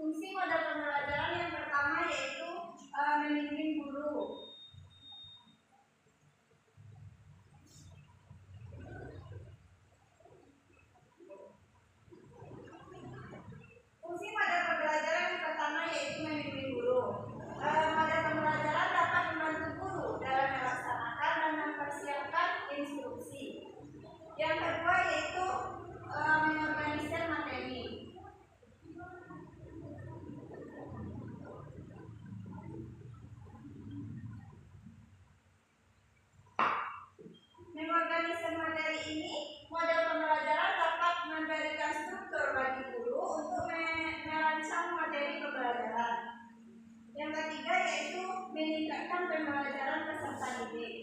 Fungsi model pembelajaran yang pertama yaitu membimbing guru. Fungsi model pembelajaran yang pertama yaitu membimbing guru. Model pembelajaran dapat membantu guru dalam melaksanakan dan mempersiapkan instruksi. Yang kedua yaitu mengorganisir materi. Mengorganisir materi ini, model pembelajaran dapat memberikan struktur bagi guru untuk merancang materi pembelajaran. Yang ketiga yaitu meningkatkan pembelajaran peserta didik.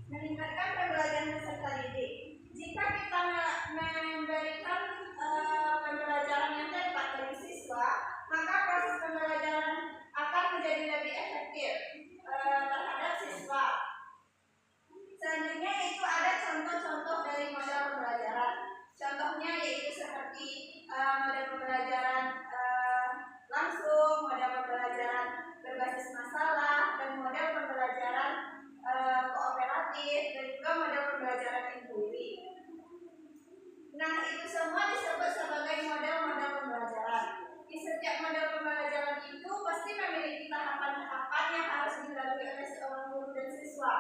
Meningkatkan pembelajaran peserta didik. Jika kita memberikan pembelajaran yang tepat bagi siswa, maka proses pembelajaran akan menjadi lebih efektif terhadap siswa. Selanjutnya yaitu ada contoh-contoh dari model pembelajaran. Contohnya yaitu seperti model pembelajaran langsung, model pembelajaran berbasis masalah, dan model pembelajaran kooperatif, dan juga model pembelajaran intuitif. Nah, itu semua disebut sebagai model-model pembelajaran. Di setiap model pembelajaran itu pasti memiliki tahapan-tahapan yang harus dilalui oleh seorang guru dan siswa.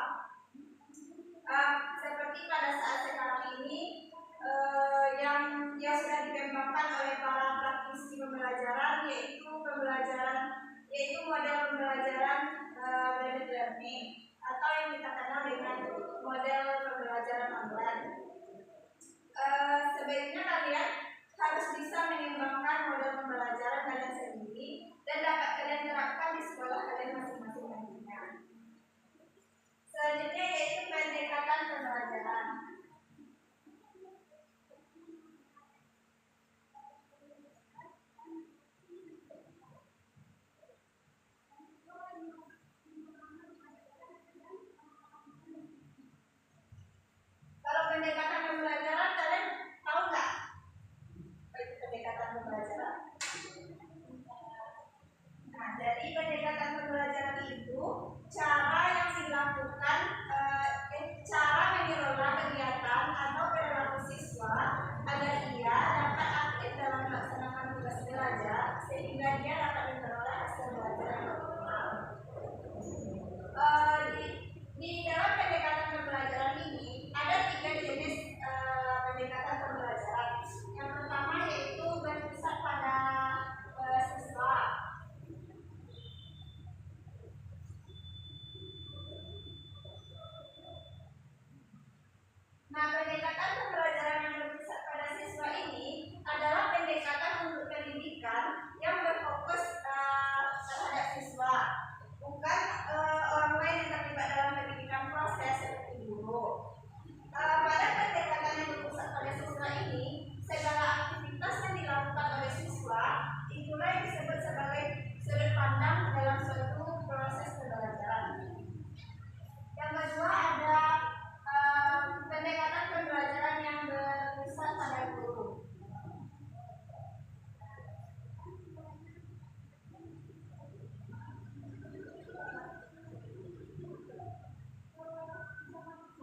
Seperti pada saat sekarang ini yang sudah dikembangkan oleh para praktisi pembelajaran, yaitu model pembelajaran blended learning atau yang kita kenal dengan model pembelajaran online. Sebaiknya kalian harus bisa mengembangkan model pembelajaran kalian sendiri dan dapat kalian terapkan di sekolah kalian masing-masing nantinya. Selanjutnya yaitu pendekatan pembelajaran. Kalau pendekatan pembelajaran kalian tahu nggak? Apa itu pendekatan pembelajaran? Nah, dari pendekatan pembelajaran itu cara yang dilakukan, cara mengelola kegiatan atau perilaku siswa agar ia dapat aktif dalam melaksanakan tugas belajar sehingga dia dapat memperoleh hasil belajar yang optimal. Di dalam pendekatan pembelajaran ini ada 3 jenis pendekatan pembelajaran. Yang pertama yaitu berpusat pada siswa. Nah, pendekatan pembelajaran yang berpusat pada siswa ini adalah pendekatan untuk pendidikan yang berfokus terhadap siswa, bukan orang lain yang terlibat dalam pendidikan proses seperti guru. Pada pendekatan yang berpusat pada siswa ini, segala aktivitas yang dilakukan oleh siswa itulah yang disebut sebagai sudut pandang dalam suatu proses pembelajaran. Yang kedua ada pendekatan pembelajaran yang berpusat pada guru.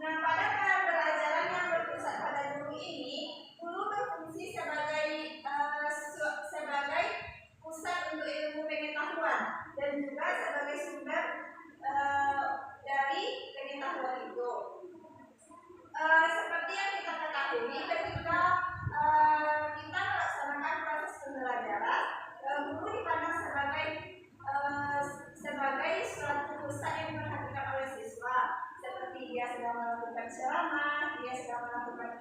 Nah, pada pembelajaran yang berpusat pada guru ini, guru berfungsi sebagai pusat untuk ilmu pengetahuan dan juga sebagai sumber dari pengetahuan itu. Seperti yang kita ketahui, ketika kita melaksanakan proses pembelajaran, guru dipandang sebagai suatu pusat yang diperhatikan oleh siswa. Seperti dia sedang melakukan ceramah, dia sedang melakukan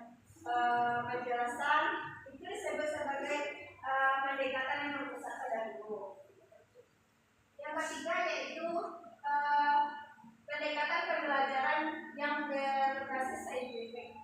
penjelasan, itu disebut sebagai pendekatan yang berpusat pada guru. Yang ketiga yaitu pendekatan pembelajaran yang berbasis saintifik.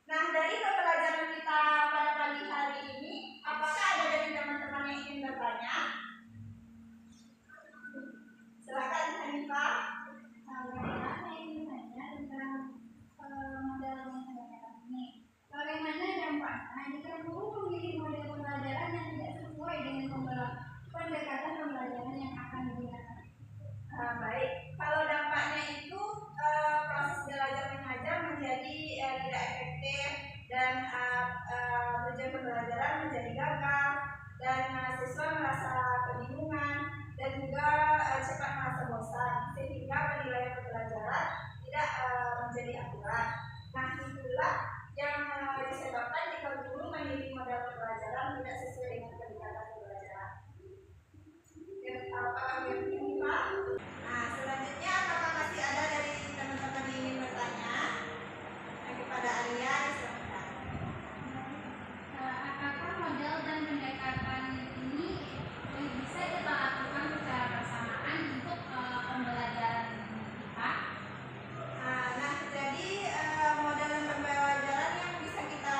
Nah, dari pembelajaran kita pada pagi hari ini, apakah ada dari teman-teman yang ingin bertanya? Silakan, Hanifah. Saya ingin tanya tentang model pembelajaran ini. Bagaimana dampaknya jika guru memilih model pembelajaran yang tidak sesuai dengan pendekatan pembelajaran yang akan digunakan? Baik, kalau dampaknya itu proses belajar mengajar menjadi tidak efektif dan tujuan pembelajaran menjadi gagal dan siswa merasa kebingungan dan juga cepat merasa bosan sehingga penilaian pembelajaran tidak menjadi akurat. Nah, itulah yang disebabkan jika guru memilih model pembelajaran tidak sesuai dengan pendekatan pembelajaran. Apakah begini, Pak? Nah, selanjutnya apakah masih ada dari teman-teman yang ingin bertanya? Kepada Alia, silakan. Apakah model dan pendekatan ini bisa kita lakukan secara bersamaan untuk pembelajaran kita? Nah, jadi model dan pembelajaran yang bisa kita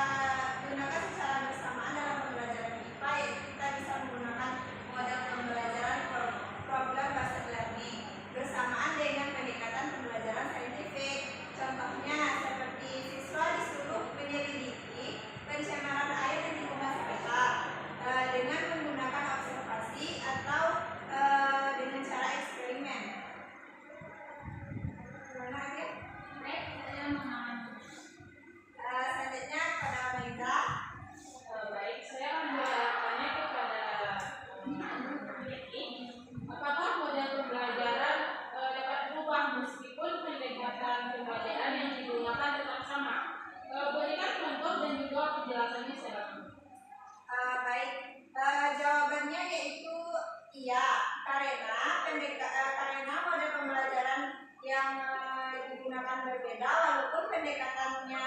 gunakan secara bersamaan dalam pembelajaran IPA, yaitu kita bisa menggunakan model pembelajaran problem based learning bersamaan dengan pendekatan pembelajaran saintifik. Contohnya seperti siswa disuruh menyelidiki pencemaran air yang dikemas peta dengan menggunakan observasi atau dengan cara eksperimen. Gimana ya? Baik, saya memahami. Selanjutnya kepada Mega. Baik, saya akan bertanya kepada Yeti. Apakah model pembelajaran dapat berubah meskipun pendekatan pembelajaran yang digunakan tetap sama? Berikan contoh dan juga penjelasannya silakan. Baik, jawabannya yaitu iya, karena model pembelajaran yang digunakan berbeda walaupun pendekatannya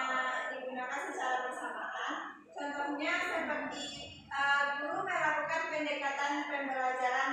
digunakan secara bersamaan. Contohnya seperti guru melakukan pendekatan pembelajaran